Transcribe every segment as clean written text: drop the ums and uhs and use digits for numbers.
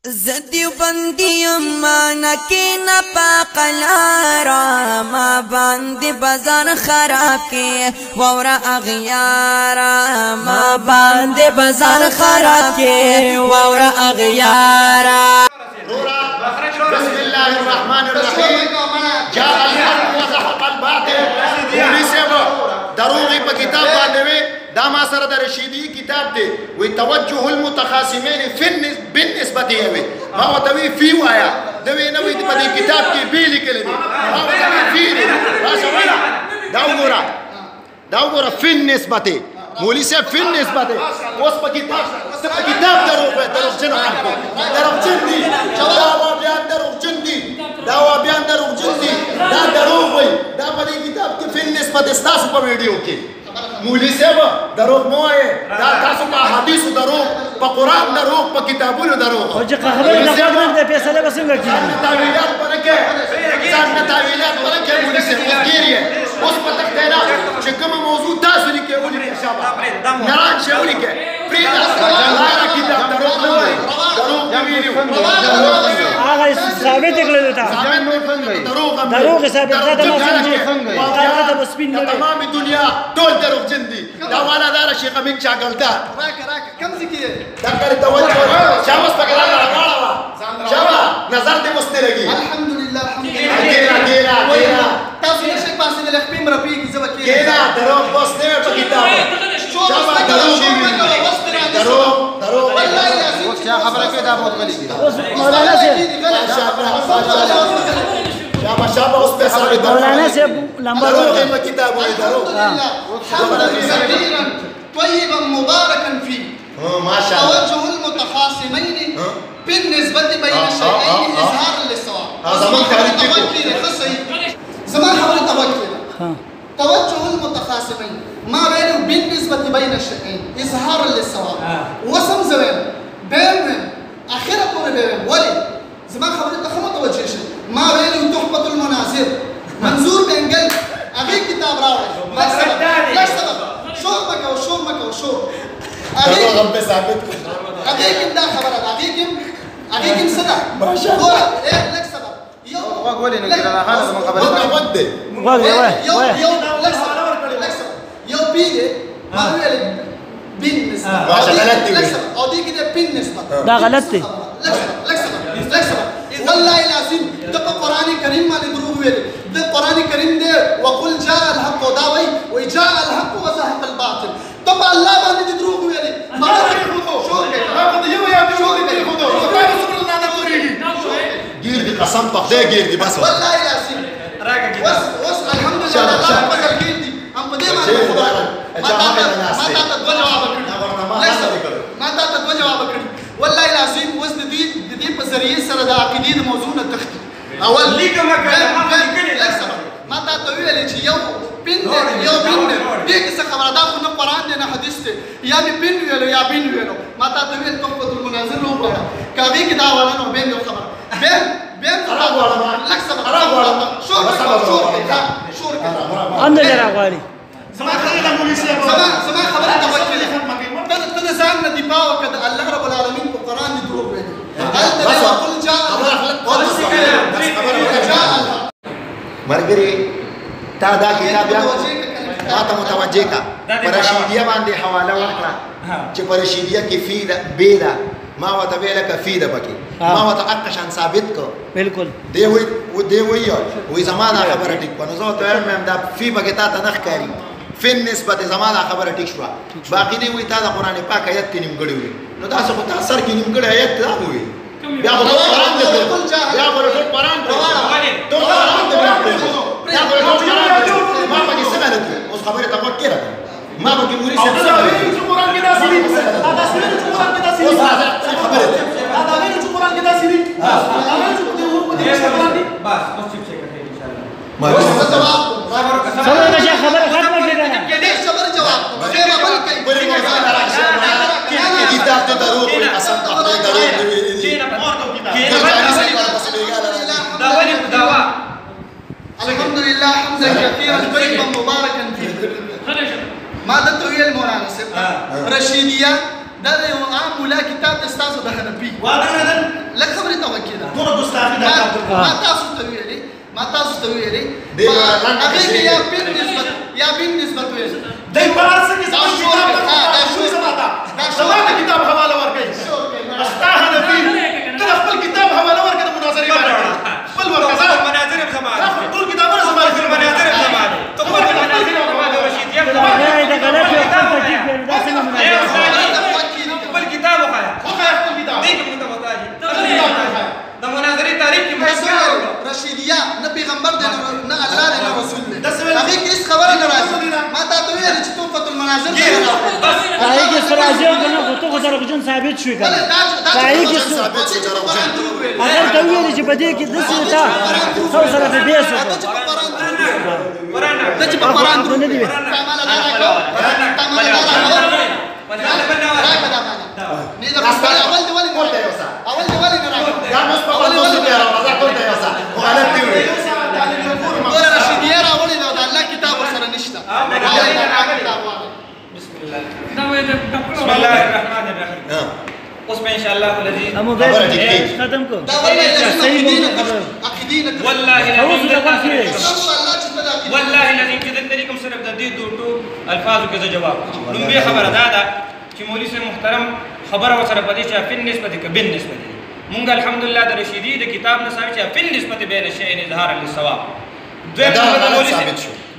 دیوبندیم مانا کی نپاق لارا ما باندې بازار خراب کی وورا اغیارا ما باندې بازار خراب کی وورا اغیارا بسم الله الرحمن الرحیم جاء الحق وزحق الباطل پولیس دروغی په کتاب باندې وي دا ما سره د رشیدی کتاب دی وی توجه المتخاصمین بالنسبه وي ما ورته وی فی وایا دا وی نه وی په دې کتاب کې بي لیکل دي ما ورته وی فی دی دا وګوره فی النسبه مولوی صاحب فی النسبه اوس په کتاب دروغ جن دي دا بیان دروغ جن دي دا دروغ وي دا په دې کتاب کې فی النسبه تاسو په ویډیو کې مولوی صاحب دروغ مو وایي دا تاسو په حدیثو دروغ په قرآن دروغ په کتابونو دروغ او چې خبرې د خبرې د فیصله به څنګه کېږي تعویلات ورکې مولوی صاحب وګیریه اوس په تخته نه چې کومه موضوع تاسو لیکي ولې ان شاء الله نران شي ولیکي پریدا هغه کتاب دروغ نه وایي دروغ ویلو هغه ثابت کړل تا دروغ ثابت کړه ما سمجي هغه د سپین نه تمام دنیا ټول دروغ جن دي دا والا دار شیخ امین شاګلدا راک کم ذکی دا کر توجه شاباش پکړه راغلا شابا نظر دې مست لګي الحمدلله الحمدلله تاسو یې شیخ پاسې له خپل مرپیږي زبکه کینا دروغ بس دې په کتاب شابا دروغ والله لازم کیا خبره کې دا بہت غلطی ده مولانا شابا اوس په سره مولانا صاحب لمبا په کتاب وې دروغ طيبا مباركا فيه ما شاء الله توجه المتخاصمين بالنسبة بين الشيئين إظهارا للصواب زمان خارج زمان حول توجه المتخاصمين ما بينه بالنسبة بين الشيئين إظهارا للصواب وسم زمان بين آخرة قول بين ولي زمان حول تخمة توجه شيء ما بينه تحفة المناظر منظور بين قلب أبي كتاب راوي لا سبب شور مكة وشور أبيكم دا خبرات أبيكم صدق ما شاء الله إيه لك سبب قولي نقول أنا هذا من قبل لك سبب يو بيجي ما هو بالنسبة ما شغلتني لك سبب أو دي كده بالنسبة دا غلطتي لك سبب والله لازم ده قرآن كريم ما لدروه ويلي ده قرآن كريم ده وقل جاء الحق وداوي وجاء الحق وزهق الباطل طبعا الله ما ندروه ويلي ما تريخوه شو غير دي قسم طفده غير دي بس والله لازم وص الحمد لله الله بدل غير دي ام بدي ما تا دو جواب کړی والله لازم وس دي په ذریعہ سره د عقیدې موضوع نه تختی اول لیکه ما ما تا ته ویل چې یو پین دې څه خبره دا خو نه قرآن دی نه حدیث دی یا می پین ویلو یا بین ویلو ما تا ته ویل تحفة المناظر وګوره کاوی کې دا ولا نو بین خبره بین لک صبر شور اند جرا غالي زما خبره ته وکړه ته ځان نه دی پاو کړه الله رب العالمین په قرآن دی دروغ ویلي قل جاء مرګري تا دا کتاب یا ما ته متوجه کا پرشیدیه باندې حواله ورکړه چې پرشیدیه کې فی ده بی ده ما وته ویل ک فی ده پکې ما وته اقشان ثابت کو بالکل دی وی زمانہ خبره ټیک په نو زه ته مې دا فی پکې تا ته نخ کاری فی نسبت زمانہ خبره ټیک شو باقی دی وی تا د قران پاک آیت کې نیم غړي وي نو دا څه په تاثر کې نیم غړي آیت دا وي بیا په قران دې بیا په قران دې ما پکې څه غلط اوس خبره تا وکړه ما پکې موري څه قرآن کې دا سړي دا سړي قرآن کې دا سړي خبره دا ویني چې قرآن کې دا سړي دا ویني چې دې ورو دې قرآن دې بس اوس څه کوي ان شاء الله ما خبره نشه خبره ختمه کړه دې خبره جواب خیر عمل کوي کتاب ته دروغ وي اصل ته دروغ وي الحمد لله حمدا كثيرا طيبا مباركا فيه ما ده تويل مولانا رشيدية ده عام ولا كتاب استاذ ده حنفي کفر گستاخی دا کار دو ما تاسو ته ویلي ما تاسو ته ویلي هغه کې یا بن نسبت ویل دای بار څه کې ځان کتاب دا شو زماده کتاب حواله ورکړي استا هدفي ته خپل کتاب حواله ورکړي د مناظرې باندې خپل ورکړه مناظرې زمانه ټول کتابونه زمانه مناظرې زمانه ته خپل مناظرې زمانه رشیدیه دا غلط یو خپل ترتیب دی دا څنګه مناظرې خپل کتاب وخایا خپل کتاب دې کوم ته وتاجي د مناظرې تاریخ کې مسئله رشیدیه نه پیغمبر دی نه الله دی نه رسول دی هغه کې هیڅ خبره نه راځي ما تا ته ویل چې توفت المناظر هغه کې سراجه کنه خو ته درغجن ثابت شوی کنه هغه کې ثابت شي هغه ته ویل چې بده کې د څه تا خو سره د دې څه ته چې په قرآن درو نه دی تعامل اول دی ولی نه اول دی ولی نه یا مس په اول نو څه راو مزه کوته یوسا غلط دی وی ګور رشیدیه راولې دا الله کتاب سره نشته بسم الله الرحمن الرحیم اس میں انشاءاللہ الذی ہم موبائل ختم کو والله الذي جدتنیکم صرف د دې دوه الفاظو کې جواب لومبي خبره ده چې مولوی سے محترم خبره وسره پدې چې په نسبت کې بن نسبت مونږ الحمدلله د رشیدی د کتاب نه ثابت چې په نسبت بین الشیء اظهار للصواب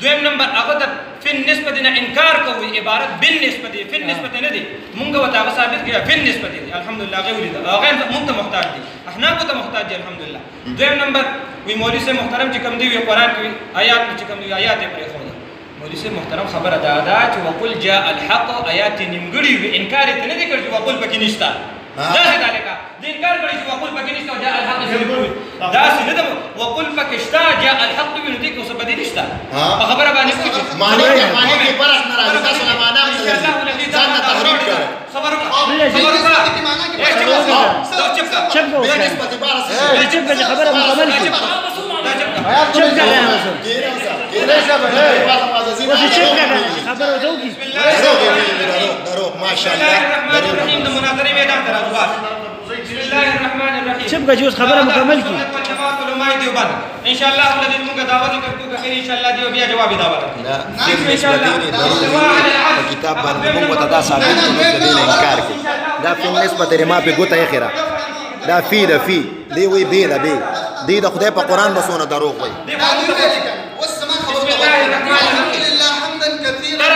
دویم نمبر هغه د فن نسبت نه انکار کوي عبارت بن نسبت فن نسبت نه دي مونږ وته ثابت کړه فن نسبت دي الحمدلله غوړي دا هغه مونږ ته محتاج دي احنا کو ته محتاج دي الحمدلله دویم نمبر وی مولوی سے محترم چې کوم دی قرآن کې آیات چې کوم دی آیات پرې خو مولوی سے محترم خبره ده چې وقل جاء الحق آیات نیمګړي وی انکار ته نه دي کړی وقل پکې نشتا دا هدا لکه د انکار کړی چې وقل پکې نشتا جاء الحق دا څه نه وقل پکې شتا جاء الحق وی دې کو څه بدی نشتا خبره باندې معنی کې فرق نه راځي تاسو نه معنا ځان ته تحریف کړ صبر وکړه معنا کې چپ کو نسبت بار چپ کو خبره مکمل کی چپ کر رہے ہیں خبر ہو جاؤ گی درو ماشاءاللہ الرحیم مناظرے میدان ترا بسم اللہ الرحمن الرحیم چپ کا جو خبر مکمل کی جماعت علماء دیوبند انشاءاللہ الذي منگا دعوت کرتو کہ انشاءاللہ دیو بیا جواب دعوت کتاب باندې موږ ته دا ثابت کړو چې انکار کوي دا په نسبت رما په ګوته اخره دا فی دا فی دی وی بی دا بی دی د خدای په قران بسونه دروغ وای والسماء خبر الحمد لله حمدا كثيرا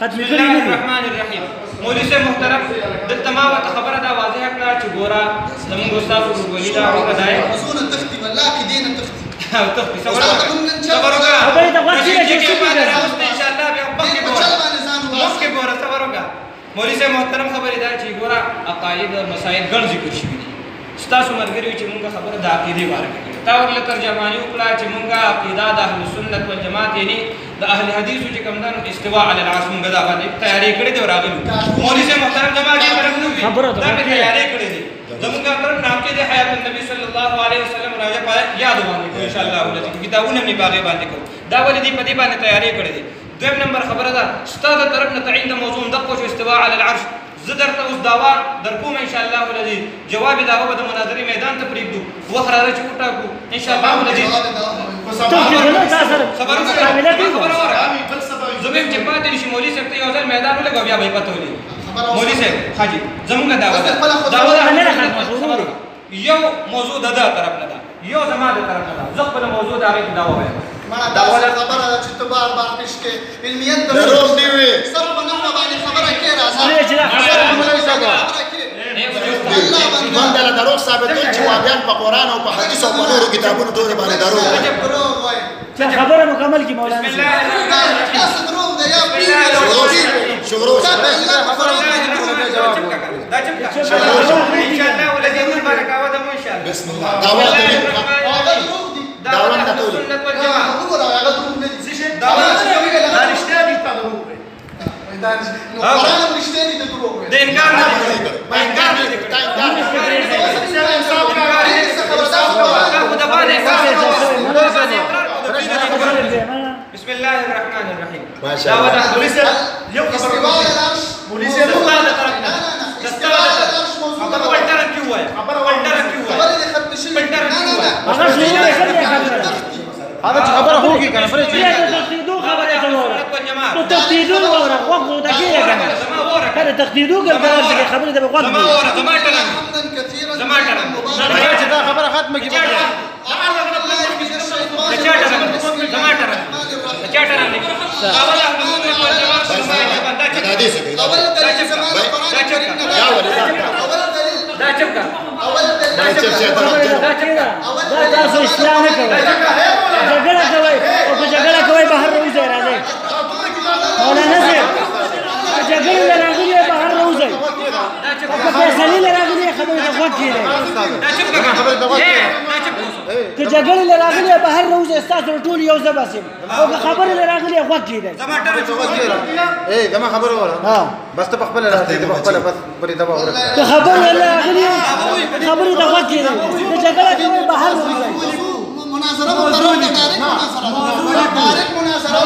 بسم الله الرحمن الرحیم مولوی سے محترم دلته ما ورته خبره دا واضحه کړه چې ګورا زموږ استاد ورولي دا هغه دای موضوع تختي والله کې دینه تختي او تختي صبر وکړه خبره دا واسي چې ان شاء الله بیا مخکې ګورا صبر وکړه مولوی سے محترم خبره دا چې ګورا عقاید او مسائل ګڼ ذکر شوي دي ستاسو مرګري چې موږ خبره د عقیده باره کوي تا ورله ترجمانی وکړه چې موږ عقیده د اهل سنت والجماعت یعنی د اهل حدیث چې کوم دانو استواء علی العرش موږ دا باندې تیاری کړې دی راغلو مولوی سے محترم جماعت یې خبره دا تیاری کړې دي زموږ پر نام کې د حیات النبی صلی الله علیه وسلم راځه پاره یاد باندې ان شاء الله ولې کتابونه نه باغې باندې کو دا ولې دې په دې باندې تیاری کړې دي دویم نمبر خبره ده ستاسو طرف نه تعین د موضوع دغه چې استواء علی العرش زدر ته اوس داوا درکوم ان شاء الله ولې جواب داوا به د مناظرې میدان ته پریږدو وخره چې وټاکو ان شاء الله ولې خبر زمين چې پاتې نشي مولوی صاحب ته یو ځل میدان ولګو بیا به پته ولې مولوی صاحب حاجی زمونږ داوا نه یو موضوع د طرف نه ده یو زما د طرف نه ده زه خپل موضوع دا غي داوا وایم دا ولا خبره چې ته بار بار پښکې علمیت دروغ دی وی سره بنه باندې خبره کې راځه من دل دروغ ثابتوي چې وابیان په قران او په حدیث او په نورو کتابونو ټول باندې دروغ وایي چې خبره مکمل کی مولانا بسم الله تاسو دروغ دی یا پیر شروع دا چمکا ان شاء الله ولدي مبارک او د ان شاء الله بسم الله دعوت دعوت ته سنت والجماعه وګوره هغه دروغ نه دي څه دعوت دا رښتیا دي ته دروغ وایي دا قرآن رښتیا دي ته دروغ وایي د انکار نه انکار نه بسم الله الله الرحمن الرحيم ما شاء الله. دعوة پولیس یو خبر استواء العرش پولیس استواء العرش استواء العرش خبر ولدرك کیوں ہے خبر ولدرك کیوں ہے خبر دې ختم شوی نه هغه شروع یې کړی خبره هغه خبره هوږي کنه فرې تقدیدو خبره ته وره نو تقدیدو وره وقو د کیه کنه کله تقدیدو ګرځول چې خبره د وقو زما وره زما ټرن حمدا كثيرا زما ټرن چې دا خبره ختمه کی زما ټرن اوله حضور پر جواب فرمایي بندا چې اول دلیل زمانه قرآن کریم نه اول دلیل دا چپکا اول دلیل دا تاسو اصلاح نه کوئ جګړه کوئ او که جګړه کوئ بهر راوځئ راځئ مولانا صاحب جګړه راغلي بهر راوځئ که فیصلې راغلي خبرې ته غوږ کېږدئ دا چپکا خبره ته غوږ که جګړې راغلي بهر راوځئ ستاسو ټول یو ځای بس یم او که خبرې راغلي غوږ کېږدئ زما ټرن زما خبره وره بس ته خپل راځي ته خپل بس پرې دا وره که خبرې راغلي خبرې ته غوږ کېږدئ که جګړه کوئ بهر راوځئ مناظرہ مقرر ہے ڈائریکٹ مناظرہ